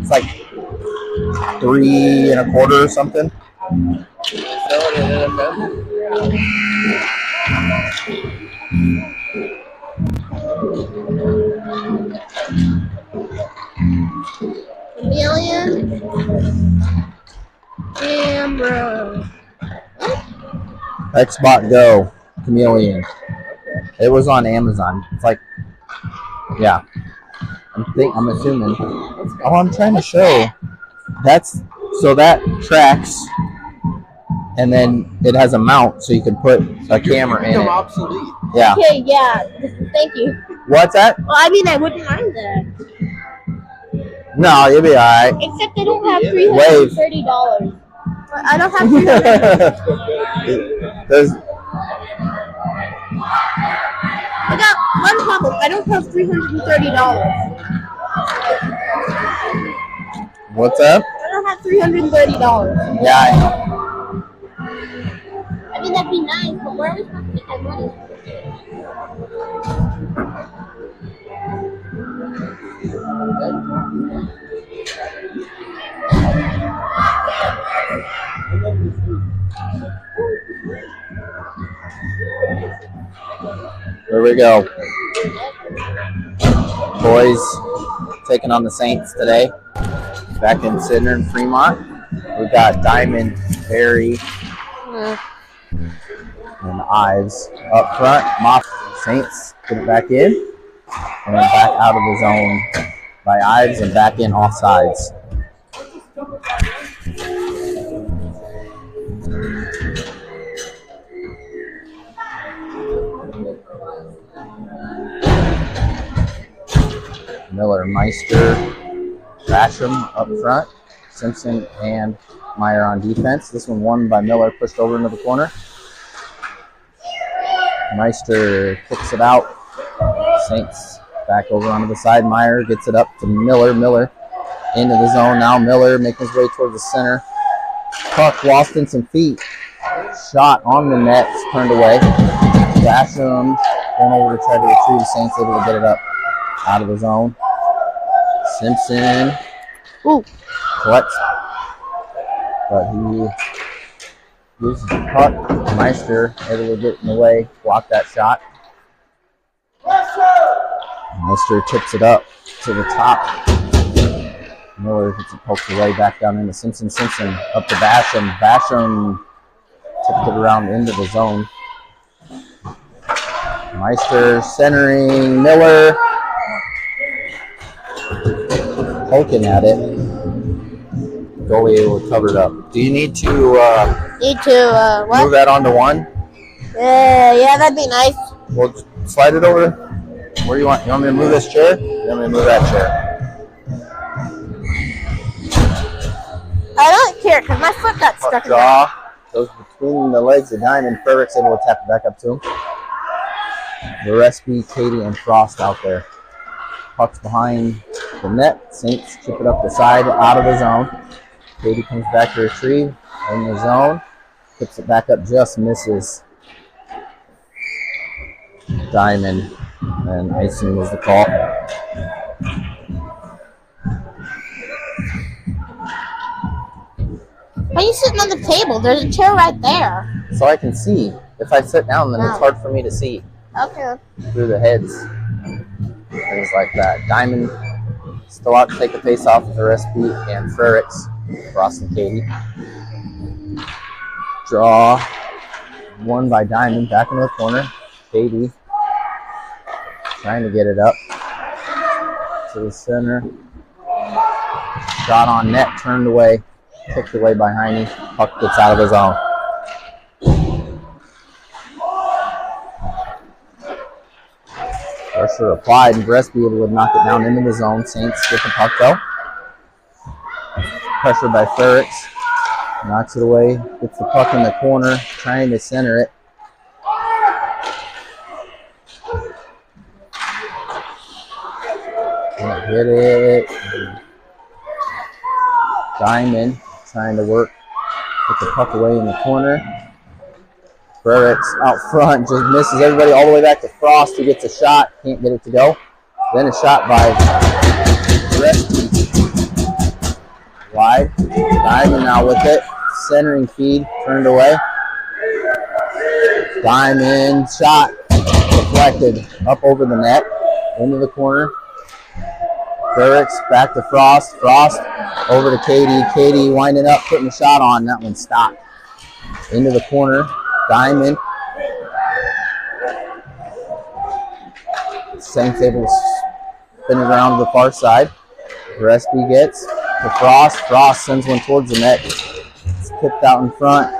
It's like 3 1/4 or something. Chameleon. Camera. Xbot Go Chameleon. It was on Amazon. It's like, yeah. I'm assuming. Oh, I'm trying to show. So that tracks, and then it has a mount, so you can put a camera in it. Obsolete. Yeah. Okay, yeah. Thank you. What's that? Well, I mean, I wouldn't mind that. No, you'll be alright. Except I don't have $330. I don't have $330. I got one problem. I don't have $330. What's up? I don't have $330. Yeah, I know. I mean, that'd be nice, but where are we supposed to get that money? Here we go. Boys taking on the Saints today. Back in Sidner and Fremont. We got Diamond, Barry, and Ives up front. Moff Saints put it back in. And then back out of the zone by Ives and back in offsides. Miller, Meister, Basham up front. Simpson and Meyer on defense. This one won by Miller, pushed over into the corner. Meister kicks it out. Saints back over onto the side. Meyer gets it up to Miller. Miller into the zone. Now Miller making his way towards the center. Puck lost in some feet. Shot on the net, turned away. Basham going over to try to retrieve. Saints able to get it up out of the zone. Simpson collects, but he loses the puck. Meister able to get in the way, block that shot. Meister tips it up to the top. Miller gets it poked away back down into Simpson. Simpson up to Basham. Basham tipped it around into the zone. Meister centering Miller. Poking at it. Goalie able to cover it up. Do you need to what? move that onto one? Yeah, that'd be nice. Well, slide it over. Where do you want? You want me to move this chair? You want me to move that chair? I don't care because my foot got stuck in there. Draw. Goes between the legs of Diamond. Furrick's able to tap it back up to him. Gillespie, Katie, and Frost out there. Puck's behind the net. Saints chip it up the side, out of the zone. Katie comes back to retrieve in the zone. Puts it back up, just misses Diamond. And icing was the call. Why are you sitting on the table? There's a chair right there. So I can see. If I sit down, then it's hard for me to see Okay. through the heads. Things like that. Diamond still out to take the face off with the recipe and Furrick's. Frost and Katie. Draw. Won by Diamond. Back into the corner. Katie trying to get it up to the center. Shot on net. Turned away. Kicked away by Heine. Puck gets out of the zone. Pressure applied, and Gillespie able to knock it down into the zone. Saints get the puck though. Pressure by Furrick's. Knocks it away. Gets the puck in the corner. Trying to center it. Can't hit it. Diamond trying to work. Put the puck away in the corner. Furrick's out front, just misses everybody all the way back to Frost, who gets a shot, can't get it to go. Then a shot by Gillespie. side. Diamond now with it. Centering feed turned away. Diamond shot deflected up over the net into the corner. Frericks back to Frost. Frost over to Katie. Katie winding up, putting the shot on. That one stopped. Into the corner. Diamond. Saints able to spin it around to the far side. Gillespie gets to Frost. Frost sends one towards the net. It's tipped out in front.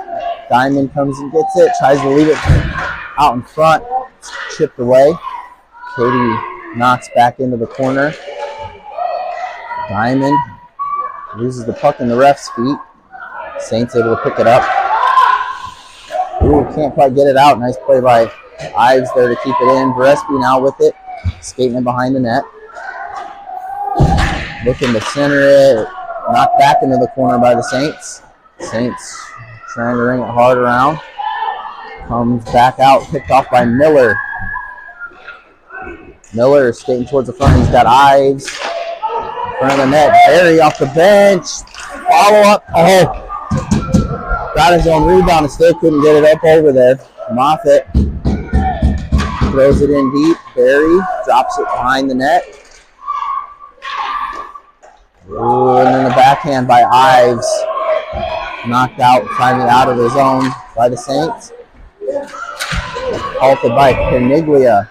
Diamond comes and gets it. Tries to leave it out in front. It's chipped away. Katie knocks back into the corner. Diamond loses the puck in the ref's feet. Saints able to pick it up. Ooh, can't quite get it out. Nice play by Ives there to keep it in. Gillespie now with it. Skating it behind the net. Looking to center it. Knocked back into the corner by the Saints. Saints trying to ring it hard around. Comes back out. Picked off by Miller. Miller skating towards the front. He's got Ives. Front of the net. Barry off the bench. Follow up. Oh. Got his own rebound and still couldn't get it up over there. Moffitt throws it in deep. Barry drops it behind the net. Ooh, and then the backhand by Ives. Knocked out, finally out of the zone by the Saints. Halted by Caniglia.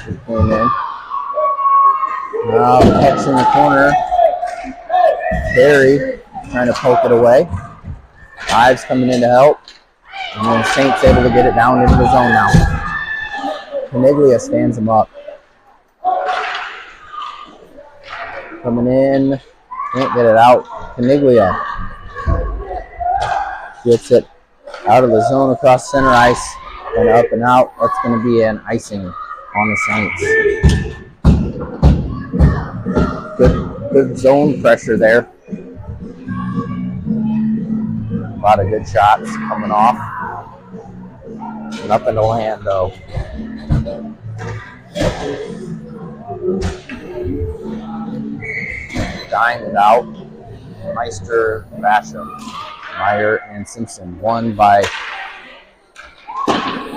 Who came in. Now catch in the corner. Barry trying to poke it away. Ives coming in to help. And then Saints able to get it down into the zone now. Caniglia stands him up. Coming in. Can't get it out. Caniglia gets it out of the zone across center ice and up and out. That's going to be an icing on the Saints. Good zone pressure there. A lot of good shots coming off. Nothing to land though. Diamond out. Meister, Basham, Meyer, and Simpson. Won by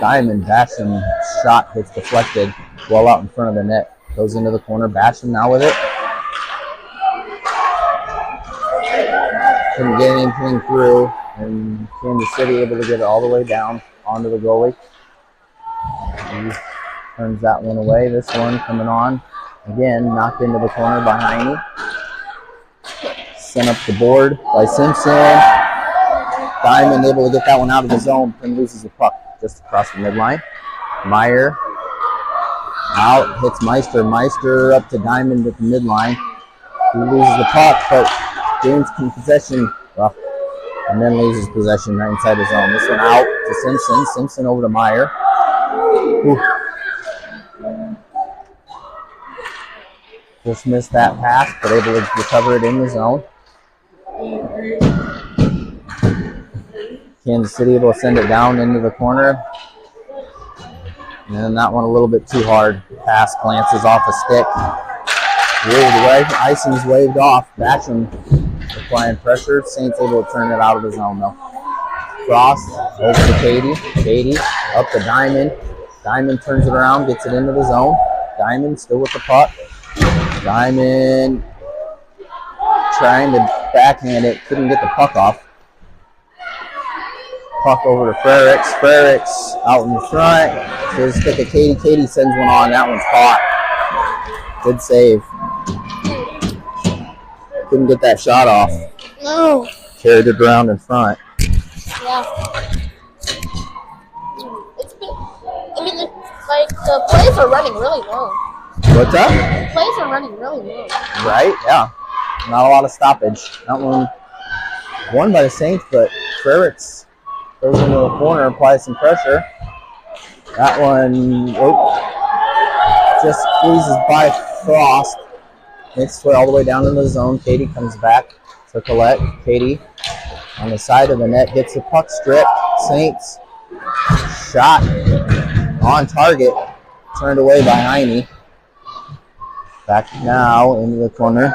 Diamond. Basham shot hits deflected well out in front of the net. Goes into the corner. Basham now with it. Couldn't get anything through. And Kansas City able to get it all the way down onto the goalie. He turns that one away. This one coming on. Again, knocked into the corner by Heine. Sent up the board by Simpson. Diamond able to get that one out of the zone and loses the puck just across the midline. Meyer out, hits Meister. Meister up to Diamond at the midline. He loses the puck, but gains possession. Well, and then loses possession right inside the zone. This one out to Simpson. Simpson over to Meyer. Ooh. Just missed that pass, but able to recover it in the zone. Kansas City able to send it down into the corner. And that one a little bit too hard. Pass glances off a stick. Waved away. Icing's waved off. Basham applying pressure. Saints able to turn it out of the zone though. Frost over to Katie. Katie up to Diamond. Diamond turns it around, gets it into the zone. Diamond still with the puck. Diamond trying to backhand it. Couldn't get the puck off. Puck over to Frericks. Frericks out in the front. To the stick of Katie. Katie sends one on. That one's caught. Good save. Couldn't get that shot off. No. Carried it around in front. Yeah. It's been, like the plays are running really low. What's up? The plays are running really low. Right? Yeah. Not a lot of stoppage. That one won by the Saints, but Frericks goes into the corner, applies some pressure. That one just squeezes by Frost. Makes its way all the way down in the zone. Katie comes back to Colette. Katie on the side of the net gets the puck stripped. Saints shot on target. Turned away by Heine. Back now into the corner.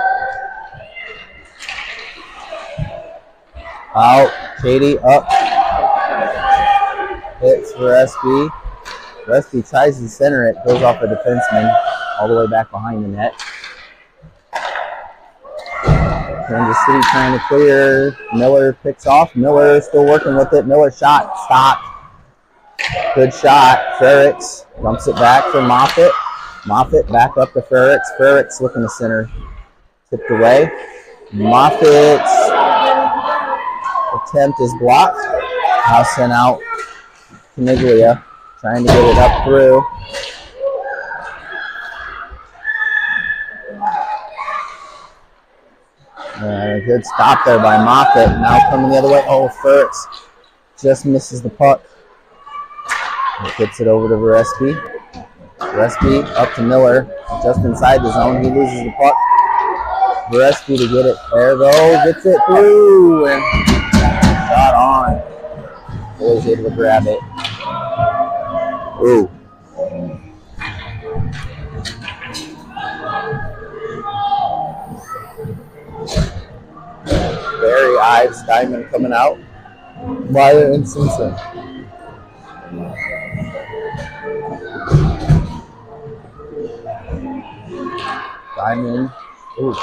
Out. Katie up. Hits for SB. SB tries to center it. Goes off a defenseman all the way back behind the net. Kansas City trying to clear. Miller picks off. Miller still working with it. Miller shot. Stopped. Good shot. Frericks dumps it back for Moffitt. Moffitt back up to Frericks. Frericks looking to center. Tipped away. Moffitt's attempt is blocked. Now sent out. Caniglia trying to get it up through. Good stop there by Moffitt. Now coming the other way. Oh, Frericks just misses the puck. Gets it over to Varespi. Varespi up to Miller. Just inside the zone. He loses the puck. Varespi to get it. There though. Gets it through. And shot on. Boy's able to grab it. Ooh. Barry Ives, Diamond coming out. Meyer and Simpson. Diamond. Ooh.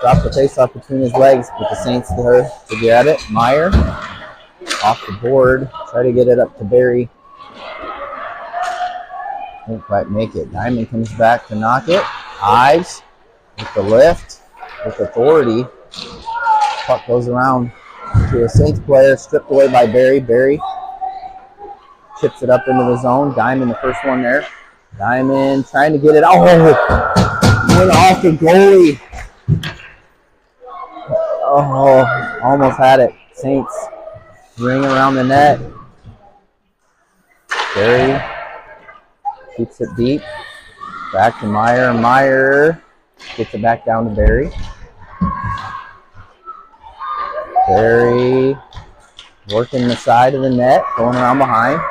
Dropped the face off between his legs, but the Saints there to get it. Meyer off the board. Try to get it up to Barry. Didn't quite make it. Diamond comes back to knock it. Ives with the lift with authority. Puck goes around to a Saints player, stripped away by Barry. Barry chips it up into the zone. Diamond, the first one there. Diamond trying to get it. Oh, went off the goalie. Oh, almost had it. Saints ring around the net. Barry keeps it deep. Back to Meyer. Meyer gets it back down to Barry. Barry working the side of the net, going around behind.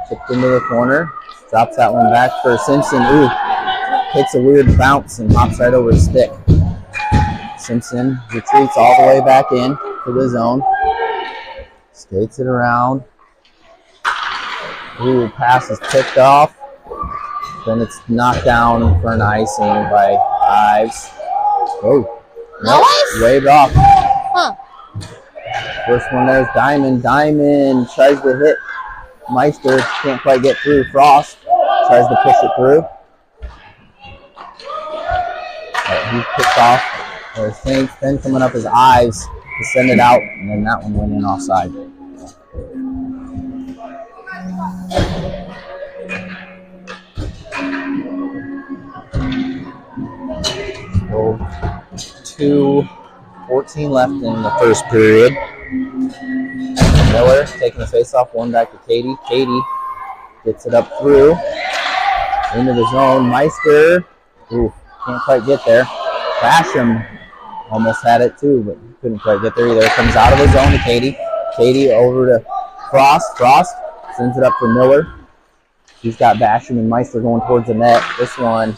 Chipped into the corner. Drops that one back for Simpson. Ooh, takes a weird bounce and hops right over his stick. Simpson retreats all the way back in to the zone. Skates it around. Ooh, pass is picked off. Then it's knocked down for an icing by Ives. Oh, No ice? waved off. Huh. First one there's Diamond. Diamond tries to hit Meister. Can't quite get through. Frost tries to push it through. He's picked off. There's Saints. Then coming up is Ives to send it out. And then that one went in offside. So 2:14 left in the first period. Miller taking the face-off, one back to Katie. Katie gets it up through into the zone. Meister, ooh, can't quite get there. Basham almost had it too, but couldn't quite get there either. Comes out of the zone to Katie. Katie over to Frost. Frost sends it up for Miller. He's got Basham and Meister going towards the net. This one,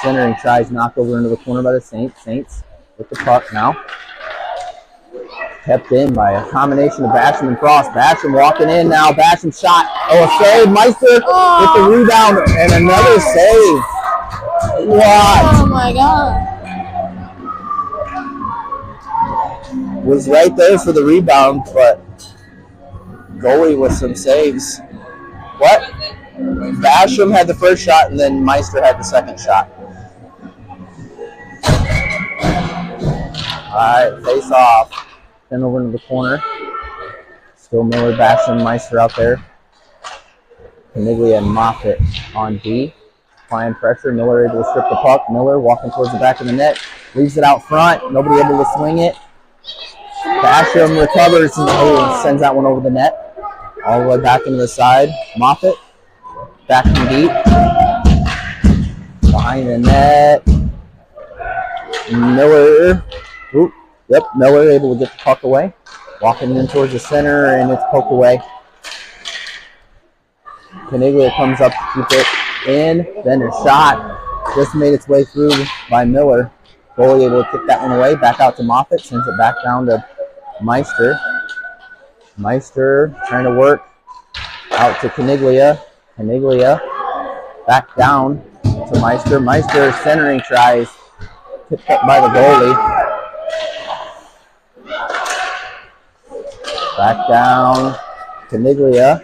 centering tries knocked over into the corner by the Saints. Saints with the puck now. Kept in by a combination of Basham and Frost. Basham walking in now. Basham shot. Oh, a save. Meister with the rebound and another save. What? Oh my god. Was right there for the rebound, but goalie with some saves. What? Basham had the first shot and then Meister had the second shot. Alright, face off. Then over into the corner. Still Miller, Basham, Meister out there. Caniglia and Moffitt on D. Applying pressure. Miller able to strip the puck. Miller walking towards the back of the net. Leaves it out front. Nobody able to swing it. Basham recovers and sends that one over the net. All the way back into the side. Moffitt. Back from deep. Behind the net. Miller. Oop. Yep, Miller able to get the puck away. Walking in towards the center, and it's poked away. Caniglia comes up to keep it in. Then a shot just made its way through by Miller. Goalie able to kick that one away. Back out to Moffitt. Sends it back down to Meister. Meister trying to work out to Caniglia. Caniglia back down to Meister. Meister centering tries. Picked up by the goalie. Back down. Caniglia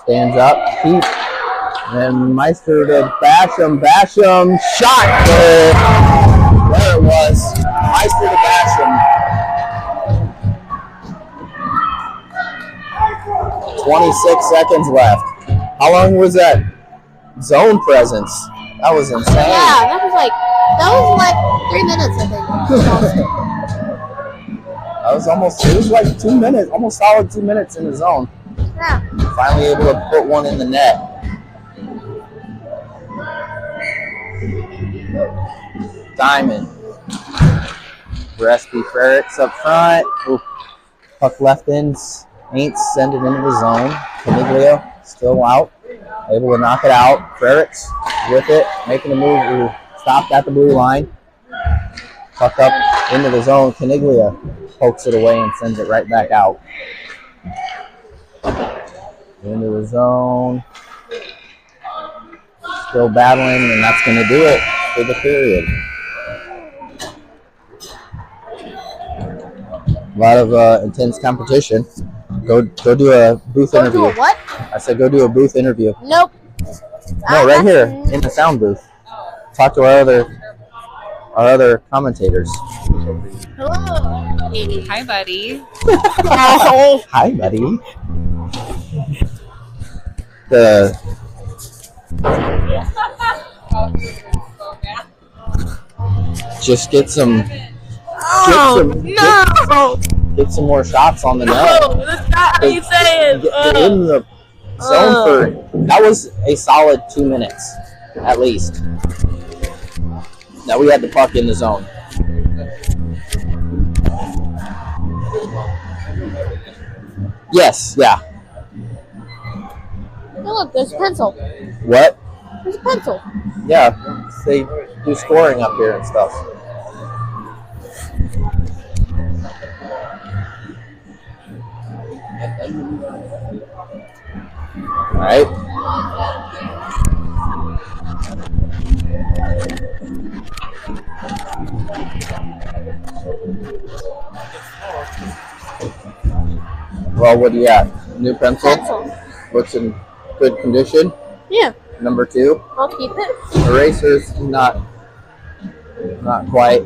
stands up. Keep. And Meister to Basham. Basham shot. There it was. Meister to Basham. 26 seconds left. How long was that zone presence? That was insane. Yeah, that was like 3 minutes, I think. It was like 2 minutes, almost solid 2 minutes in the zone. Yeah. Finally able to put one in the net. Diamond. Gillespie Ferricks up front. Ooh. Puck left in. Ain't send it into the zone. Caniglia still out. Able to knock it out. Ferricks with it. Making a move. Ooh. Stopped at the blue line. Puck up into the zone. Caniglia pokes it away and sends it right back out. Into the zone. Still battling, and that's going to do it for the period. A lot of intense competition. Go do a booth interview. Do a what? I said go do a booth interview. Nope. No, right here in the sound booth. Talk to our other commentators. Hello. Hi, buddy. Hi, buddy. Just get some. Get some more shots on the net. No, that's not how you say it. Get in the zone for. That was a solid 2 minutes, at least. Now we had the puck in the zone. Yes, yeah. Oh, look, there's a pencil. What? There's a pencil. Yeah, they do scoring up here and stuff. All right. Well, what do you got? New pencil? Looks in good condition. Yeah. Number 2. I'll keep it. Erasers, not quite.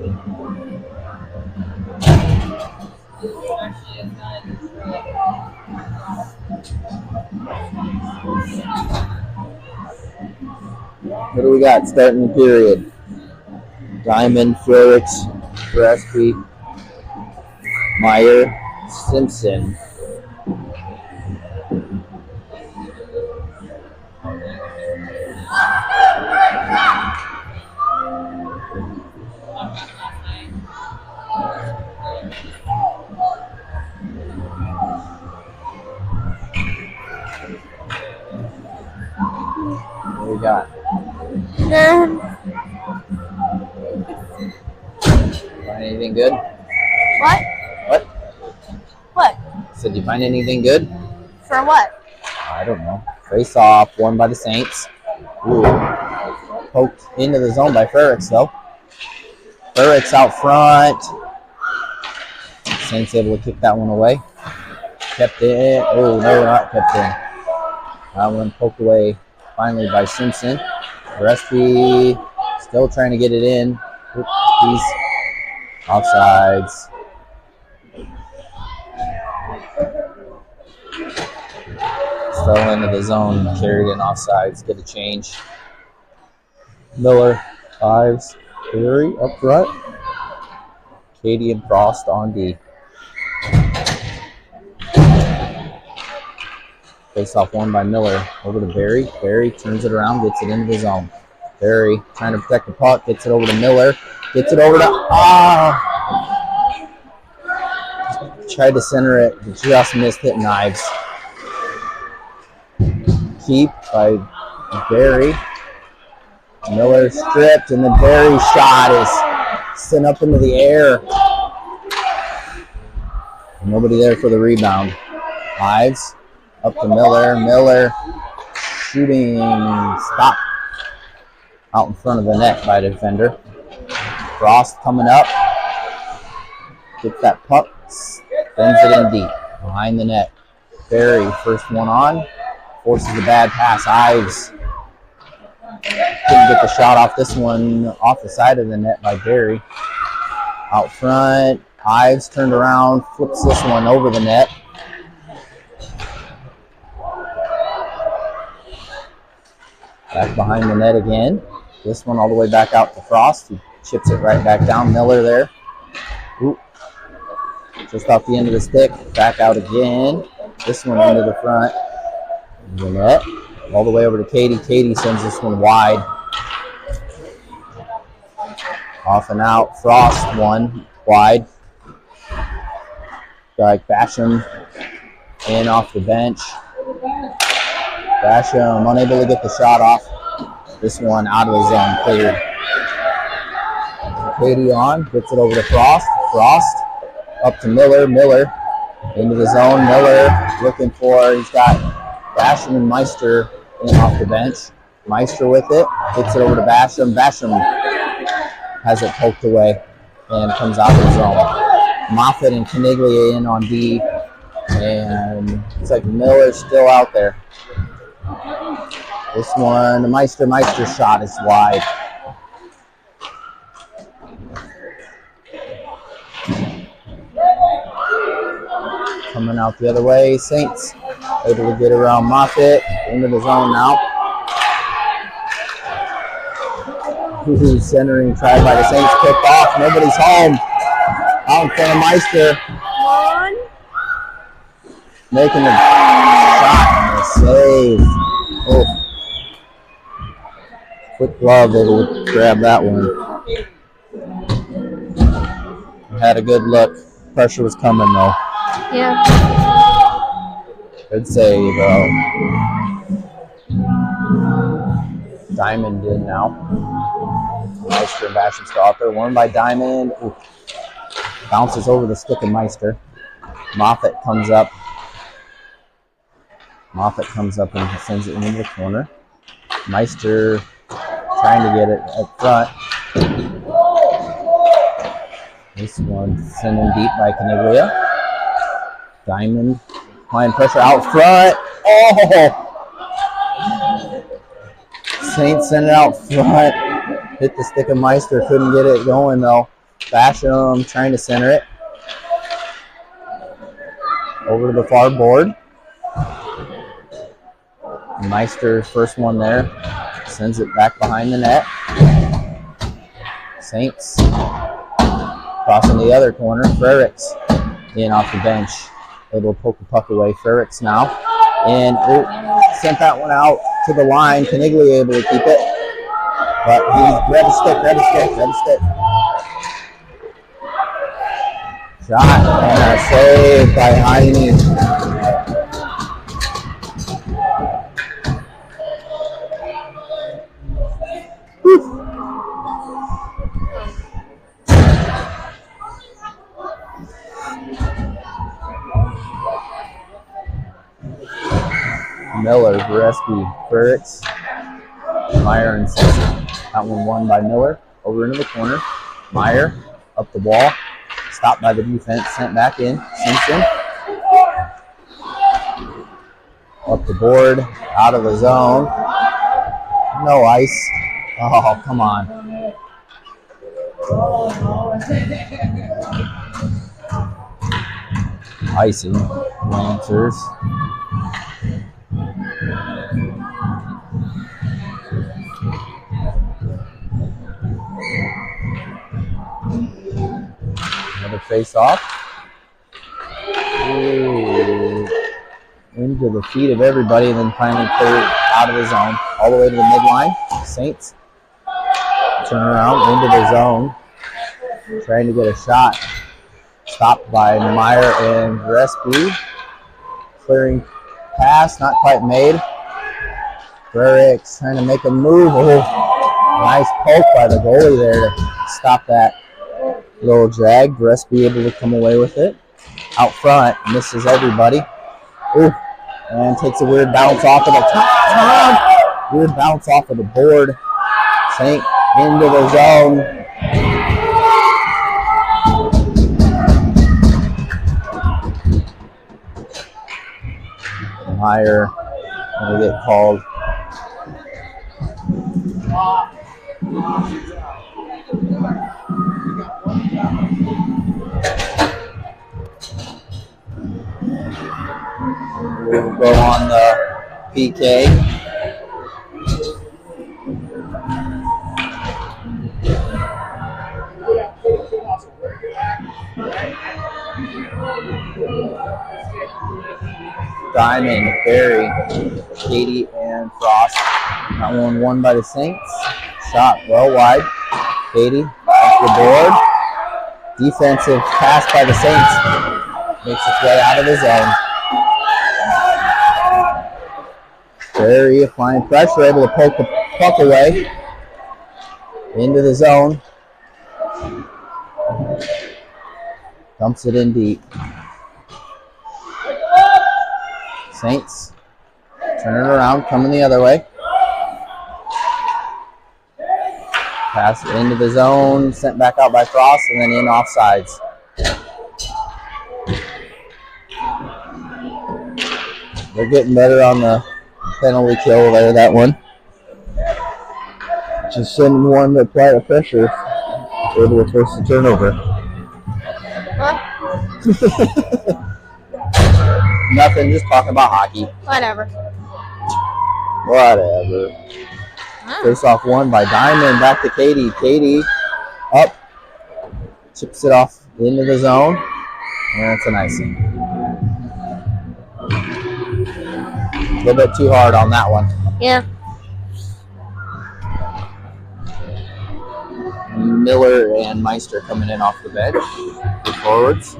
What do we got starting the period? Diamond, Felix, Gillespie, Meyer, Simpson. What do we got? Find anything good? What? What? What? Said you find anything good? For what? I don't know. Face off, won by the Saints. Ooh. Poked into the zone by Ferricks, though. Ferricks out front. Saints able to kick that one away. Kept in. Oh, no, not kept in. That one poked away finally by Simpson. Gillespie still trying to get it in. Oop, he's offsides. Fell into the zone, carried in offsides, get a change. Miller, 5s, Perry up front. Katie and Frost on D. Face off one by Miller over to Barry. Barry turns it around, gets it into the zone. Barry trying to protect the puck, gets it over to Miller, gets it over to tried to center it, just missed hitting knives. Keep by Barry. Miller stripped, and the Barry shot is Sent up into the air. Nobody there for the rebound. Ives up to Miller. Miller shooting. Stop. Out in front of the net by the defender. Frost coming up. Gets that puck. Spins it in deep. Behind the net. Barry, first one on. Forces a bad pass. Ives couldn't get the shot off this one off the side of the net by Barry. Out front. Ives turned around. Flips this one over the net. Back behind the net again. This one all the way back out to Frost. He chips it right back down. Miller there. Ooh. Just off the end of the stick. Back out again. This one into the front. The net. All the way over to Katie. Katie sends this one wide. Off and out. Frost one wide. Like Basham in off the bench. Basham unable to get the shot off. This one out of the zone, cleared. Katie on, gets it over to Frost. Frost up to Miller. Miller into the zone. Miller looking for, he's got Basham and Meister in off the bench. Meister with it, gets it over to Basham. Basham has it poked away and comes out of the zone. Moffitt and Caniglia in on D, and it's like Miller's still out there. This one, the Meister shot is wide. Coming out the other way, Saints able to get around Moffitt, into the zone now. Centering tried by the Saints, picked off, nobody's home. Out in front of Meister. Making the shot and the save. Oh. Quick glove, able to grab that one. Had a good look. Pressure was coming though. Yeah. Good save though. Diamond in now. Meister and Basham still out there. Won by Diamond. Ooh. Bounces over the stick of Meister. Moffitt comes up. And sends it into the corner. Meister trying to get it up front. This one sent in deep by Caniglia. Diamond applying pressure out front. Oh! Saints sent it out front. Hit the stick of Meister. Couldn't get it going though. Basham trying to center it. Over to the far board. Meister, first one there. Sends it back behind the net. Saints crossing the other corner. Frericks in off the bench. Able to poke the puck away. Frericks now. And sent that one out to the line. Caniglia able to keep it. But he grabbed a stick. Shot and a save by Heine. Miller, Vareski, Frericks, Meyer, and Simpson. That one won by Miller. Over into the corner. Meyer up the wall. Stopped by the defense. Sent back in. Simpson. Up the board. Out of the zone. No ice. Oh, come on. Icing. Lancers. Another face off. Ooh. Into the feet of everybody, and then finally cleared out of the zone. All the way to the midline. Saints turn around into the zone. Trying to get a shot. Stopped by Meyer and Gresby. Clearing pass, not quite made. Frericks trying to make a move. Oh, nice poke by the goalie there to stop that Little drag. Gillespie able to come away with it. Out front, misses everybody. Ooh, and takes a weird bounce off of the top. Weird bounce off of the board. Saint into the zone. Meyer will get called. We'll go on the PK. Diamond, Barry, Katie, and Frost. That one won by the Saints. Shot well wide. Katie off the board. Defensive pass by the Saints. Makes its way out of the zone. Barry applying pressure, able to poke the puck away. Into the zone. Dumps it in deep. Saints turn it around, coming the other way. Pass into the zone, sent back out by Frost, and then in offsides. They're getting better on the penalty kill there, that one. Just sending one to apply the pressure. Able to force the turnover. Nothing, just talking about hockey. Whatever. Face off one by Diamond, back to Katie. Katie up, chips it off into the zone, and it's an icing. A little bit too hard on that one. Yeah. Miller and Meister coming in off the bench. The forwards.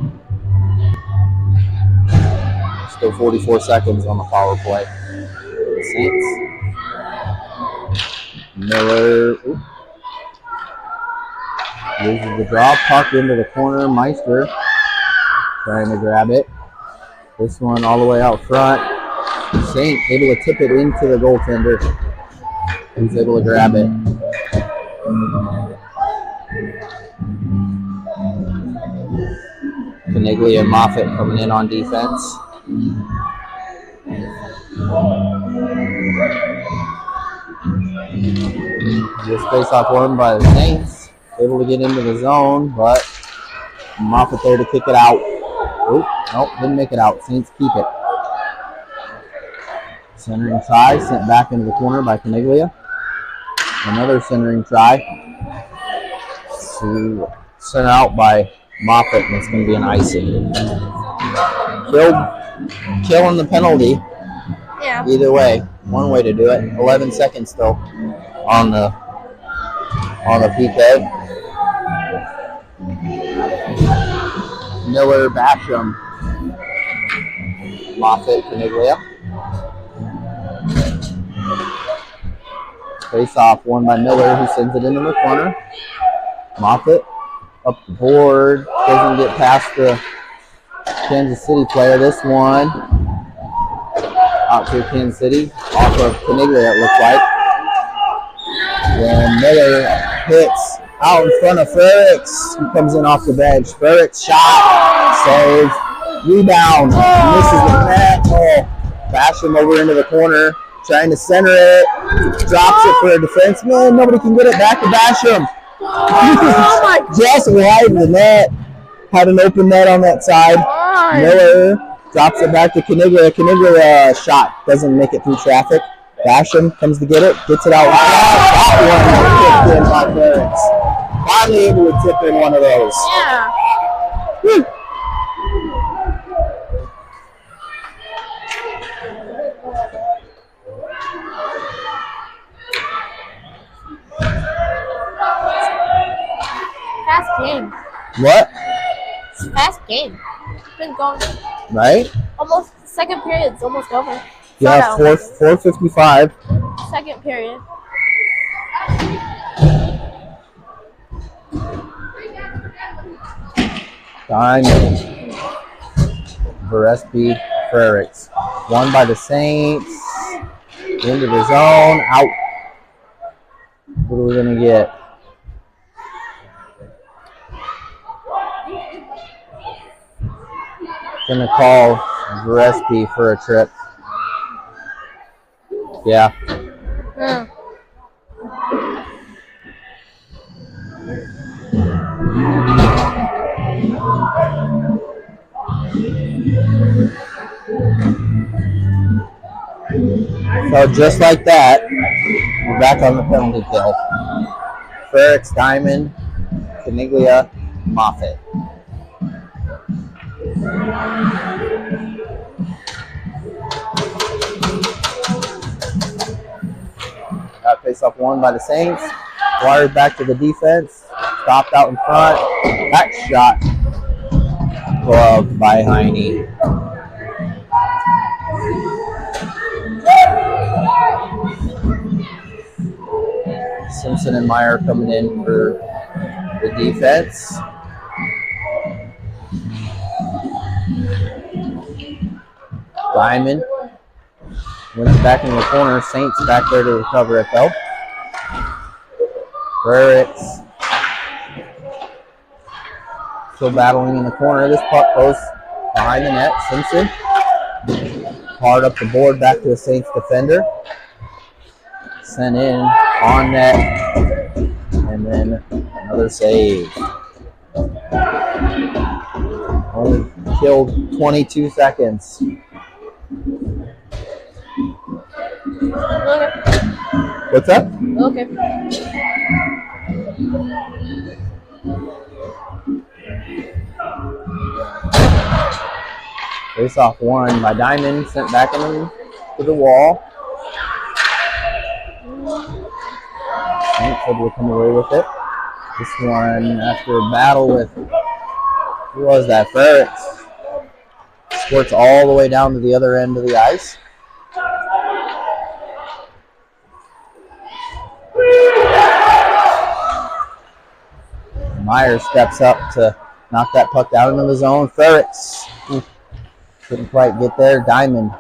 Still 44 seconds on the power play. The Saints. Miller loses the draw. Puck into the corner. Meister trying to grab it. This one all the way out front. Saint able to tip it into the goaltender. He's able to grab it. Caniglia and Moffitt coming in on defense. This face-off won by the Saints. Able to get into the zone, but Moffitt there to kick it out. Oh, nope, didn't make it out. Saints keep it. Centering try, sent back into the corner by Caniglia. Another centering try. Sent out by Moffitt, and it's going to be an icing. Killing the penalty. Yeah. Either way, one way to do it. 11 seconds still on the PK. Miller, Basham, Moffitt, Caniglia. Face off won by Miller, who sends it into the corner. Moffitt up the board, doesn't get past the Kansas City player. This one out to Kansas City, off of Caniglia, it looks like. Then Miller hits out in front of Frericks, who comes in off the bench. Frericks shot, save, rebound, misses the net. Basham over into the corner, trying to center it, drops it for a defenseman. Nobody can get it back to Basham. Just wide of the net. Had an open net on that side. Miller drops it back to Caniglia. Caniglia shot doesn't make it through traffic. Basham comes to get it, gets it out. That one kicked in by Ferris. Finally able to tip in one of those. Yeah. Woo. Fast game. What? It's a fast game. It's been going Right? almost second period's almost over. Yeah, 4:55. Second period. Diamond. Varespi Frericks. Won by the Saints. Into the zone. Out. What are we going to get? Going to call Varespi for a trip. Yeah. So just like that, we're back on the penalty kill. Frericks, Diamond, Caniglia, Moffitt. That face-off won by the Saints. Wired back to the defense. Stopped out in front. Back shot. Glove by Heine. Simpson and Meyer coming in for the defense. Diamond wins back in the corner. Saints back there to recover it though. Frericks still battling in the corner. This puck goes behind the net. Simpson hard up the board back to the Saints defender. Sent in on net, and then another save. Only killed 22 seconds. Okay. What's up? Okay. Face off won by Diamond, sent back into the wall. Saints able to come away with it. This one, after a battle with, who was that? Frericks. Squirts all the way down to the other end of the ice. Meyer steps up to knock that puck down into the zone. Frericks couldn't quite get there. Diamond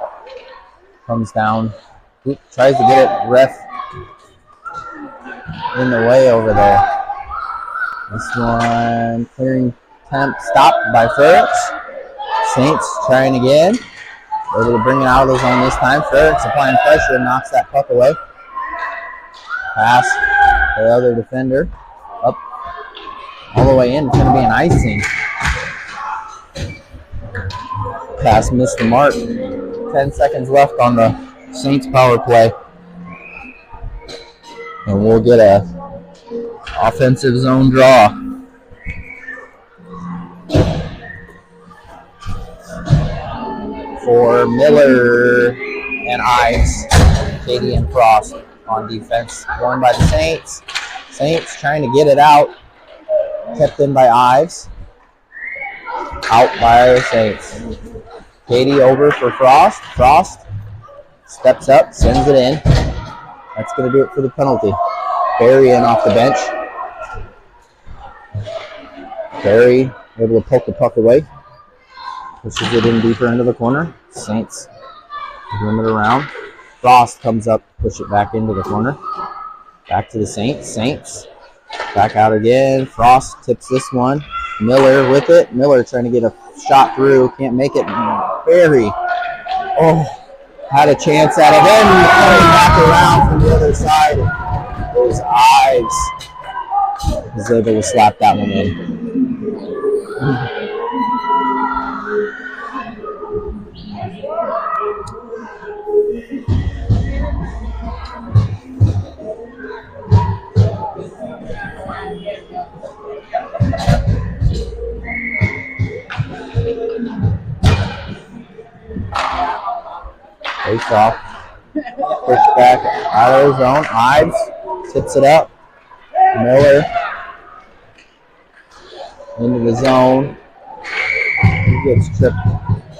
comes down. Tries to get it. Ref in the way over there. This one clearing attempt stopped by Frericks. Saints trying again. Able to bring it out of the zone this time. Frericks applying pressure and knocks that puck away. Pass to the other defender. Up all the way in. It's going to be an icing. Pass missed the mark. 10 seconds left on the Saints power play. And we'll get a offensive zone draw. For Miller and Ives, Katie and Frost on defense. Won by the Saints. Saints trying to get it out. Kept in by Ives. Out by the Saints. Katie over for Frost. Frost steps up, sends it in. That's going to do it for the penalty. Barry in off the bench. Barry able to poke the puck away. Pushes it in deeper into the corner. Saints rim it around. Frost comes up, push it back into the corner. Back to the Saints. Saints back out again. Frost tips this one. Miller with it. Miller trying to get a shot through. Can't make it. Barry. Had a chance at it. Then coming back around from the other side. Those Ives was able to slap that one in. Face off. Push back out of the zone. Ives tips it up. Miller into the zone. He gets tripped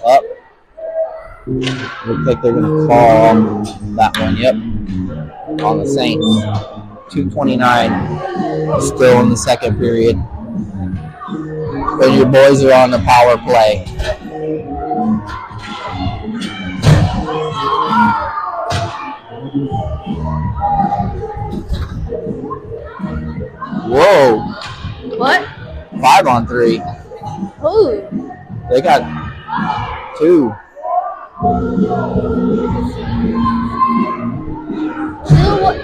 up. Looks like they're going to call that one. Yep. On the Saints. 2:29 still in the second period. and your boys are on the power play. Whoa. What? 5 on 3. Ooh. They got 2.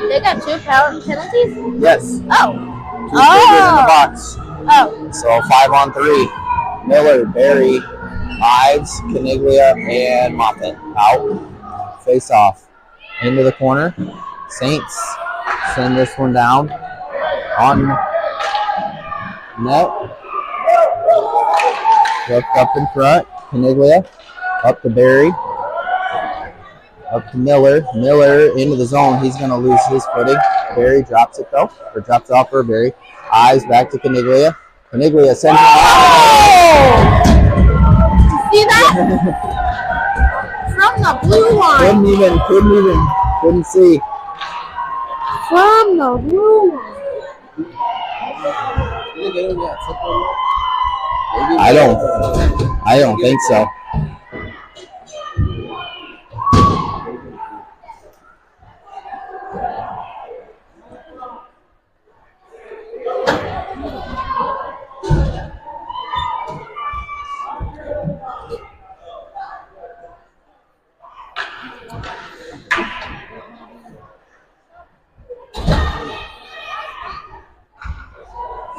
They got 2 power penalties? Yes. Oh. 2 in the box. Oh. So 5 on 3. Miller, Barry, Ives, Caniglia, and Moffitt out. Face off. Into the corner. Saints send this one down. On net. Looked up in front. Caniglia. Up to Barry. Up to Miller. Miller into the zone. He's going to lose his footing. Barry drops it though. Or drops it off for Barry. Eyes back to Caniglia. Caniglia sends it. Oh! See that? From the blue line. Couldn't see. From the blue line. I don't think so.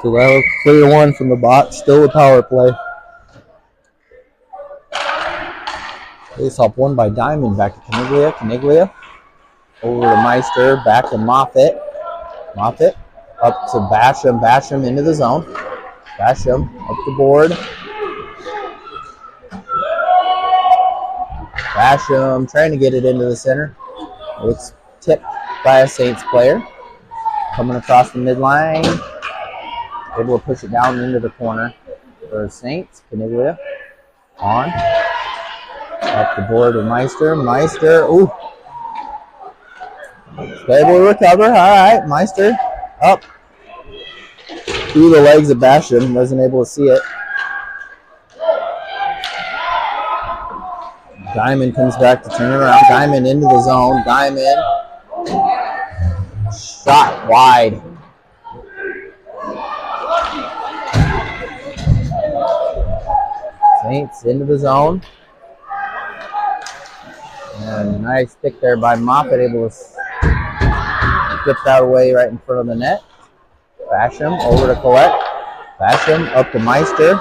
So that was clear one from the box. Still a power play. Face off one by Diamond. Back to Caniglia. Caniglia. Over to Meister. Back to Moffitt. Moffitt. Up to Basham. Basham into the zone. Basham up the board. Basham trying to get it into the center. It's tipped by a Saints player. Coming across the midline. Able to push it down into the corner for the Saints. Caniglia on. Up the board with Meister. Meister. Ooh. Able to recover. All right. Meister up. Through the legs of Basham. Wasn't able to see it. Diamond comes back to turn it around. Diamond into the zone. Diamond. Shot wide. Saints into the zone. And nice pick there by Moffitt, able to flip that away right in front of the net. Basham over to Collette. Basham up to Meister.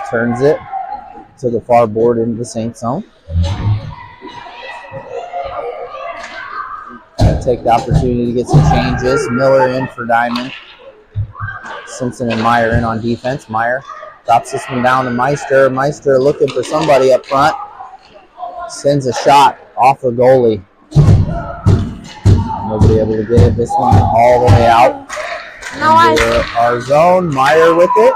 Turns it to the far board into the Saints zone. Take the opportunity to get some changes. Miller in for Diamond. Simpson and Meyer in on defense. Meyer drops this one down to Meister. Meister looking for somebody up front. Sends a shot off the goalie. Nobody able to get this one all the way out. Into our zone. Meyer with it.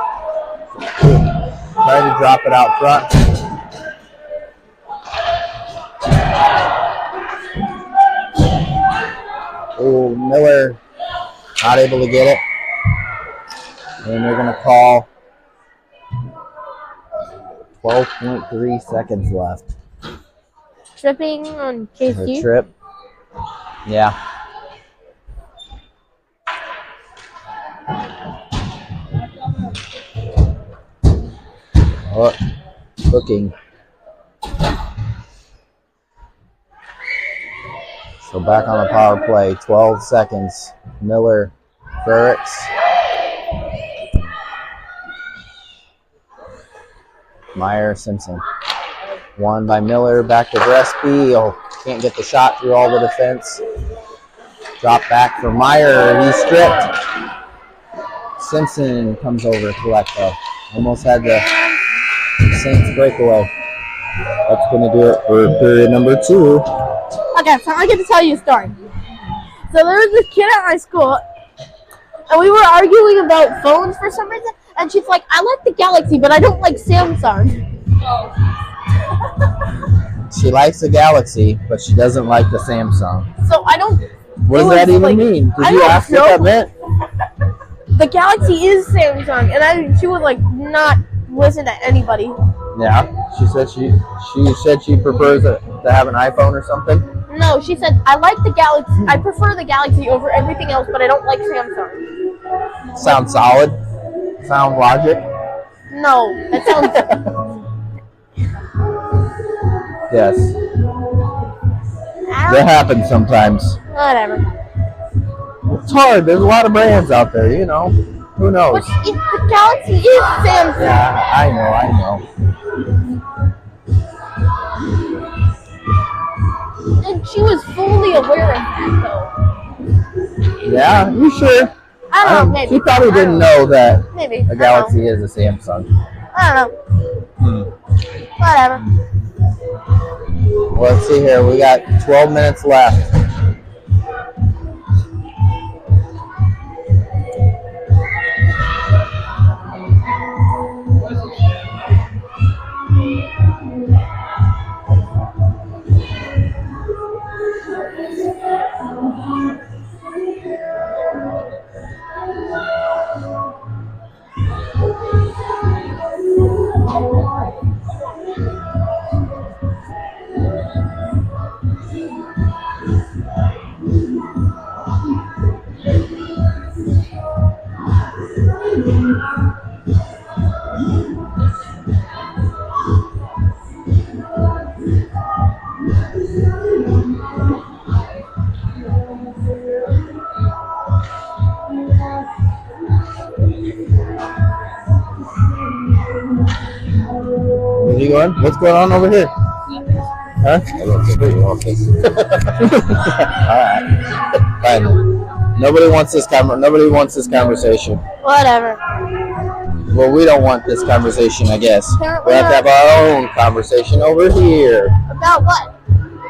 Try to drop it out front. Oh, Miller not able to get it. And they're going to call 12.3 seconds left. Tripping on JC? Trip. Yeah. Oh, cooking. So back on the power play. 12 seconds. Miller, Frericks. Meyer, Simpson. One by Miller, back to Gillespie. Oh, can't get the shot through all the defense. Drop back for Meyer. He's stripped. Simpson comes over to collect though. Almost had the Saints breakaway. That's going to do it for period number 2. Okay, so I get to tell you a story. So there was this kid at my school, and we were arguing about phones for some reason, and she's like, I like the Galaxy, but I don't like Samsung. She likes the Galaxy, but she doesn't like the Samsung. So I don't... What does that even mean? Did you ask what that meant? the Galaxy is Samsung, and she would like not listen to anybody. Yeah, she said she prefers to have an iPhone or something. No, she said I like the Galaxy. I prefer the Galaxy over everything else, but I don't like Samsung. Sound solid. Sound logic. No, that sounds. Yes. That happens sometimes. Whatever. It's hard. There's a lot of brands out there, you know. Who knows? But the Galaxy is Samsung. Yeah, I know. And she was fully aware of that, though. Yeah, you sure? I don't know, maybe. She probably didn't know that maybe. a Galaxy is a Samsung. I don't know. Whatever. Well, let's see here. We got 12 minutes left. Where are you going? What's going on over here? Huh? I don't think you want this. Alright. Fine. Nobody wants this conversation. Whatever. Well, we don't want this conversation, I guess. Apparently We have to have our own conversation over here. About what?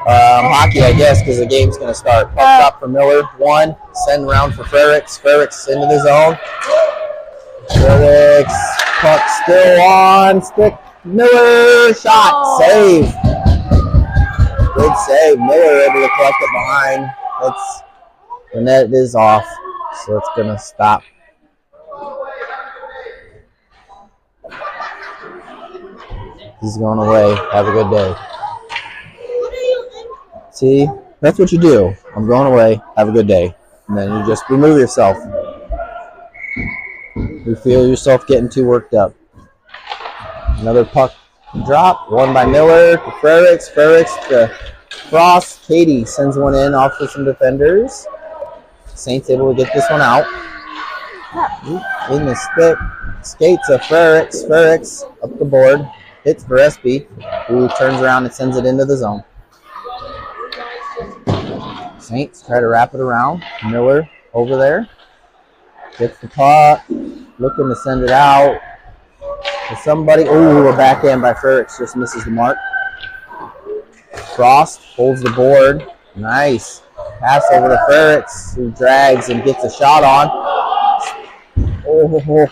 Hockey, I guess, because the game's going to start. Puck drop for Miller. 1. Send round for Frericks. Frericks into the zone. Frericks. Puck still on. Stick. Miller. Shot. Oh. Save. Good save. Miller able to collect it behind. The net is off, so it's going to stop. He's going away. Have a good day. See, that's what you do. I'm going away. Have a good day. And then you just remove yourself. You feel yourself getting too worked up. Another puck drop. Won by Miller to Frericks. Frericks to Frost. Katie sends one in off for some defenders. Saints able to get this one out. In the stick. Skates of Frericks. Frericks up the board. Hits Gillespie, who turns around and sends it into the zone. Saints try to wrap it around. Miller over there. Gets the puck. Looking to send it out to somebody. Oh, a backhand by Frericks. Just misses the mark. Frost holds the board. Nice. Pass over to Frericks, who drags and gets a shot on. Oh.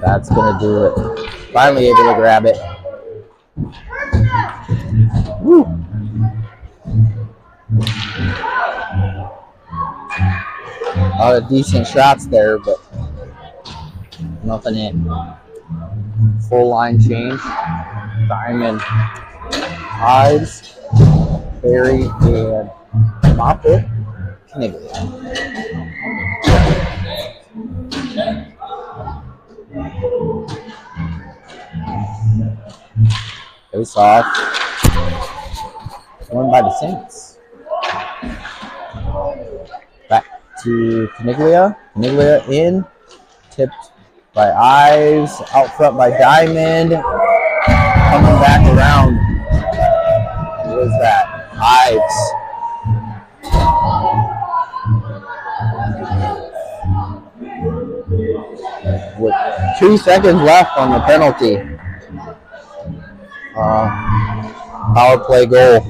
That's going to do it. Finally able to grab it. Woo. A lot of decent shots there, but nothing in. Full line change. Diamond, Ives, Barry, and Moffett. Face off. Won by the Saints. Back to Caniglia. Caniglia in. Tipped by Ives. Out front by Diamond. Coming back around. What is that? Ives. With 2 seconds left on the penalty. Power play goal.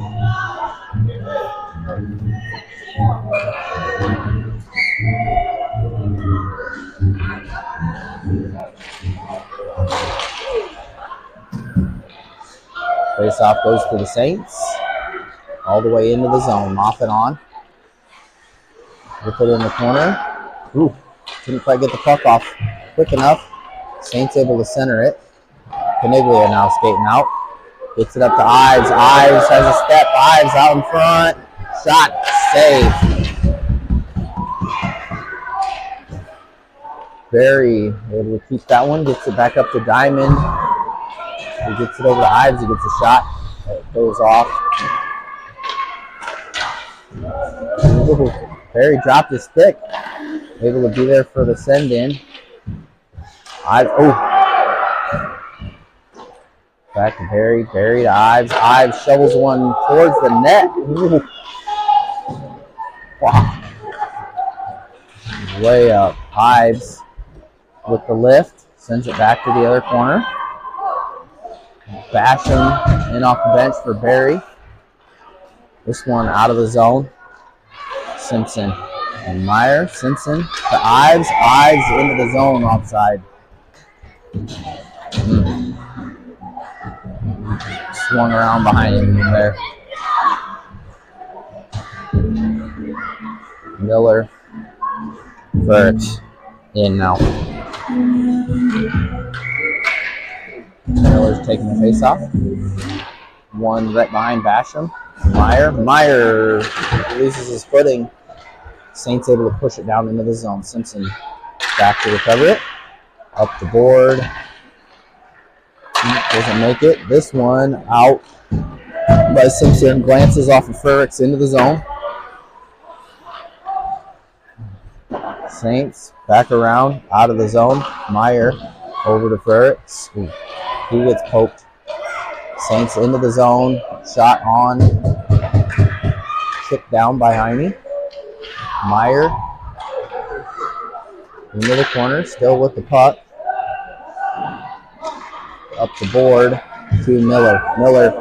Face off goes to the Saints. All the way into the zone. Moffett on. They put it in the corner. Ooh, couldn't quite get the puck off quick enough. Saints able to center it. Caniglia now skating out. Gets it up to Ives. Ives has a step. Ives out in front. Shot. Save. Barry able to keep that one. Gets it back up to Diamond. He gets it over to Ives. He gets a shot. It goes off. Ooh, Barry dropped his stick. Able to be there for the send in. Back to Barry. Barry to Ives. Ives shovels one towards the net. Ooh. Wow. Way up. Ives with the lift. Sends it back to the other corner. Basham in off the bench for Barry. This one out of the zone. Simpson and Meyer. Simpson to Ives. Ives into the zone offside. Swung around behind him there. Miller. Burks in now. Miller's taking the face off. One right behind Basham. Meyer. Meyer loses his footing. Saints able to push it down into the zone. Simpson back to recover it. Up the board. Doesn't make it. This one out by Simpson. Glances off of Furricks into the zone. Saints back around out of the zone. Meyer over to Furricks. He gets poked. Saints into the zone. Shot on. Kicked down by Heine. Meyer into the corner. Still with the puck. Up the board to Miller. Miller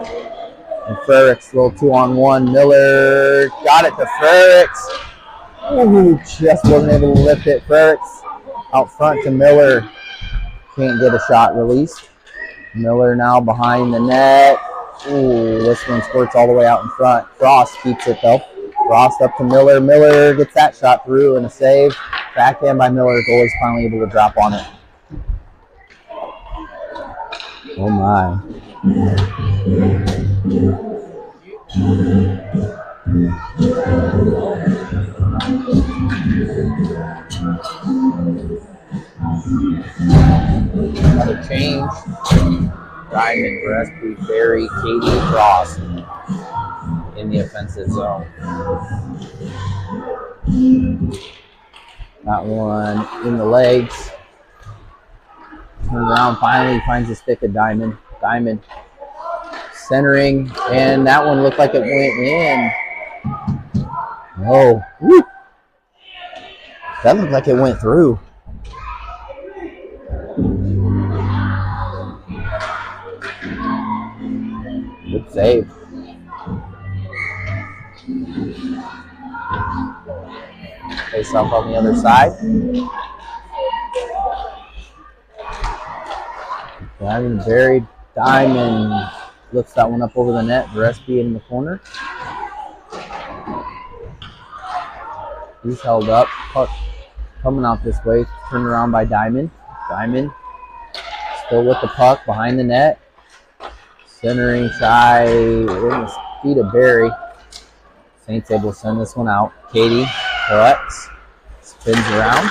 and Furricks. Little 2-on-1. Miller got it to Furricks. Ooh, just wasn't able to lift it. Furricks out front to Miller. Can't get a shot released. Miller now behind the net. Ooh, this one squirts all the way out in front. Frost keeps it though. Frost up to Miller. Miller gets that shot through and a save. Backhand by Miller. Goalie's finally able to drop on it. Oh my. Another change. Diamond, Gillespie, Barry, Katie, Frost in the offensive zone. That one in the legs. Turn around, finally finds the stick of Diamond. Diamond centering, and that one looked like it went in. Oh, woo. That looked like it went through. Good save. Face off on the other side. Diamond buried. Diamond lifts that one up over the net. Gillespie in the corner. He's held up. Puck coming out this way. Turned around by Diamond. Diamond still with the puck behind the net. Centering shy in the feet of Barry. Saints able to send this one out. Katie collects. Spins around.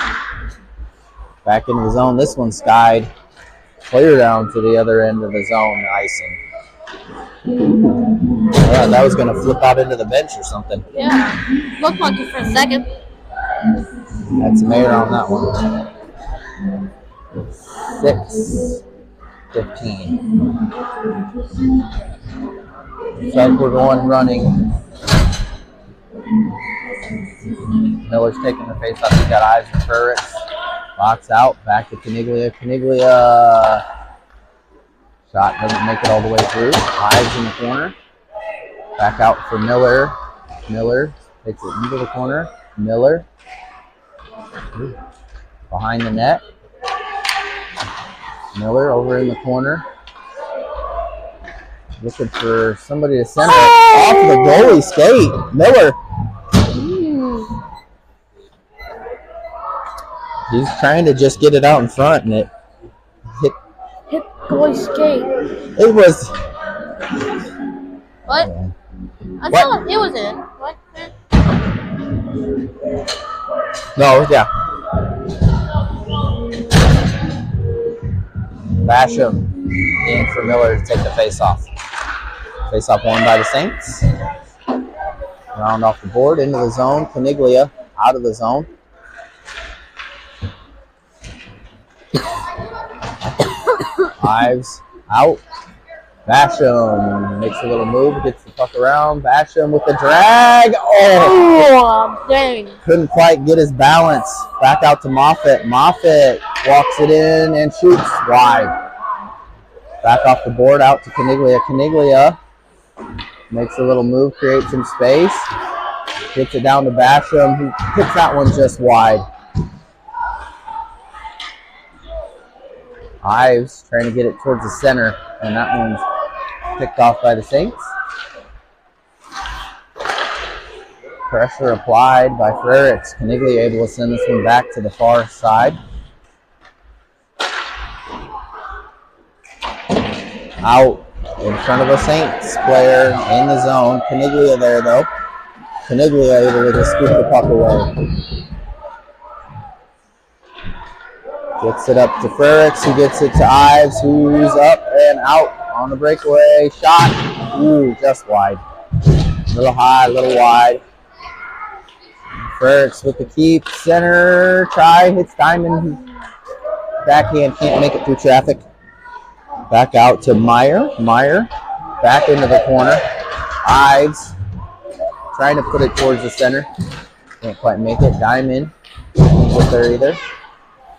Back into the zone. This one skied. Clear down to the other end of the zone. Icing. That was going to flip out into the bench or something. Yeah. Looked like it for a second. That's Mayor on that one. 6-15. Looks like we're going running. Miller's taking the face off. He's got eyes for Furricks. Box out. Back to Caniglia. Caniglia. Shot doesn't make it all the way through. Eyes in the corner. Back out for Miller. Miller takes it into the corner. Miller. Behind the net. Miller over in the corner. Looking for somebody to send it off the goalie skate. Miller. He's trying to just get it out in front, and it hit. Hit boy's skate. It was. What? I thought it was in. What? No, yeah. Basham in for Miller to take the face-off. Face-off won by the Saints. Round off the board, into the zone. Caniglia out of the zone. Ives out. Basham makes a little move, gets the puck around. Basham with the drag. Oh, dang. Couldn't quite get his balance. Back out to Moffitt. Moffitt walks it in and shoots wide. Back off the board, out to Caniglia. Caniglia makes a little move, creates some space. Gets it down to Basham, who hits that one just wide. Ives trying to get it towards the center, and that one's picked off by the Saints. Pressure applied by Frericks. Caniglia able to send this one back to the far side. Out in front of a Saints player in the zone. Caniglia there though. Caniglia able to just scoop the puck away. Gets it up to Frericks, who gets it to Ives, who's up and out on the breakaway. Shot. Ooh, just wide. A little high, a little wide. Frericks with the keep. Center try, hits Diamond. Backhand, can't make it through traffic. Back out to Meyer. Meyer back into the corner. Ives trying to put it towards the center. Can't quite make it. Diamond with her either.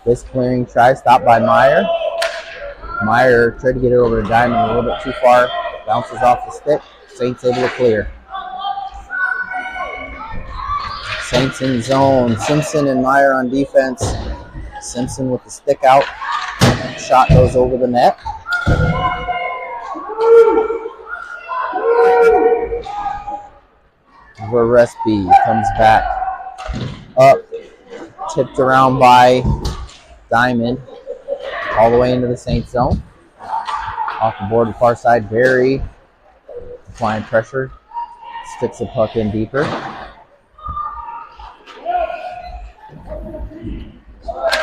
This clearing try stopped by Meyer. Meyer tried to get it over to Diamond a little bit too far. Bounces off the stick. Saints able to clear. Saints in zone. Simpson and Meyer on defense. Simpson with the stick out. Shot goes over the net. Varespi comes back up. Tipped around by Diamond. All the way into the Saints zone. Off the board to far side. Barry applying pressure. Sticks the puck in deeper.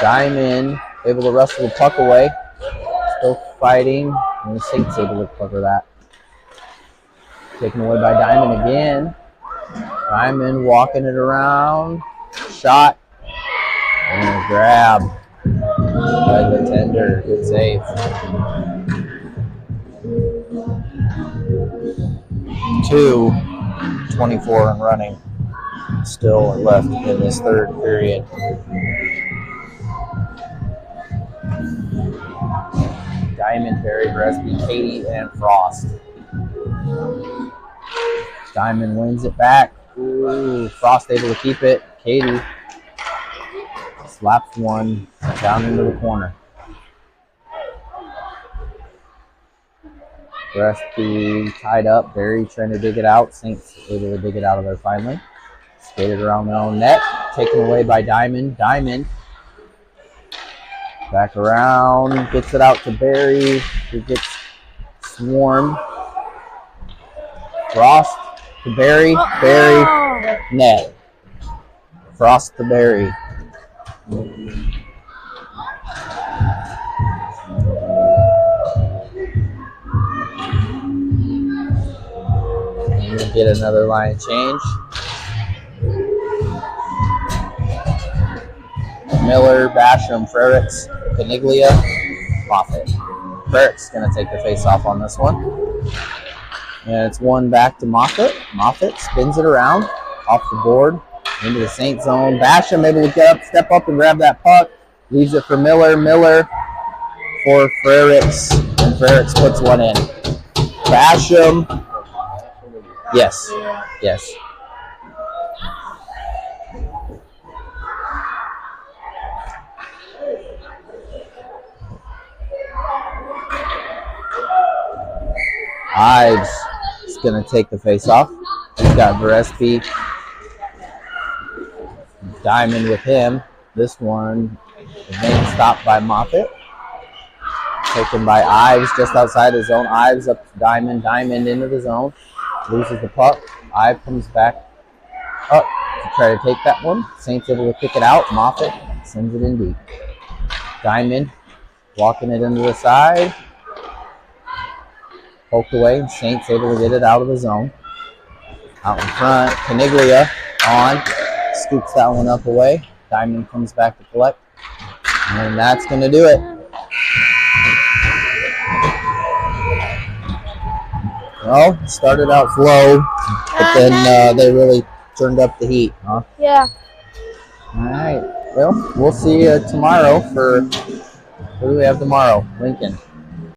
Diamond able to wrestle the puck away. Still fighting. And the Saints able to cover that. Taken away by Diamond again. Diamond walking it around. Shot. And a grab by the tender. Good save. 2:24 and running. Still left in this third period. Diamond, Barry, Varespi, Katie, and Frost. Diamond wins it back. Ooh, Frost able to keep it. Katie slaps one down into the corner. Varespi tied up. Barry trying to dig it out. Saints able to dig it out of there finally. Skated around their own net. Taken away by Diamond. Diamond back around. Gets it out to Barry, who gets swarmed. Frost to Barry. Barry, net. Frost to Barry. We'll get another line change. Miller, Basham, Frericks, Caniglia, Moffitt. Frericks going to take the face off on this one. And it's one back to Moffitt. Moffitt spins it around off the board into the Saint zone. Basham able to get up, step up and grab that puck. Leaves it for Miller. Miller for Frericks. And Frericks puts one in. Basham. Yes. Yes. Ives is going to take the face off. He's got Varespi. Diamond with him. This one, Vane stopped by Moffitt. Taken by Ives just outside his zone. Ives up to Diamond. Diamond into the zone. Loses the puck. Ives comes back up to try to take that one. Saints able to kick it out. Moffitt sends it in deep. Diamond walking it into the side. Poked away. Saints able to get it out of the zone. Out in front. Caniglia on. Scoops that one up away. Diamond comes back to collect. And that's going to do it. Well, started out slow, but then they really turned up the heat, huh? Yeah. All right. Well, we'll see you tomorrow for, what do we have tomorrow? Lincoln.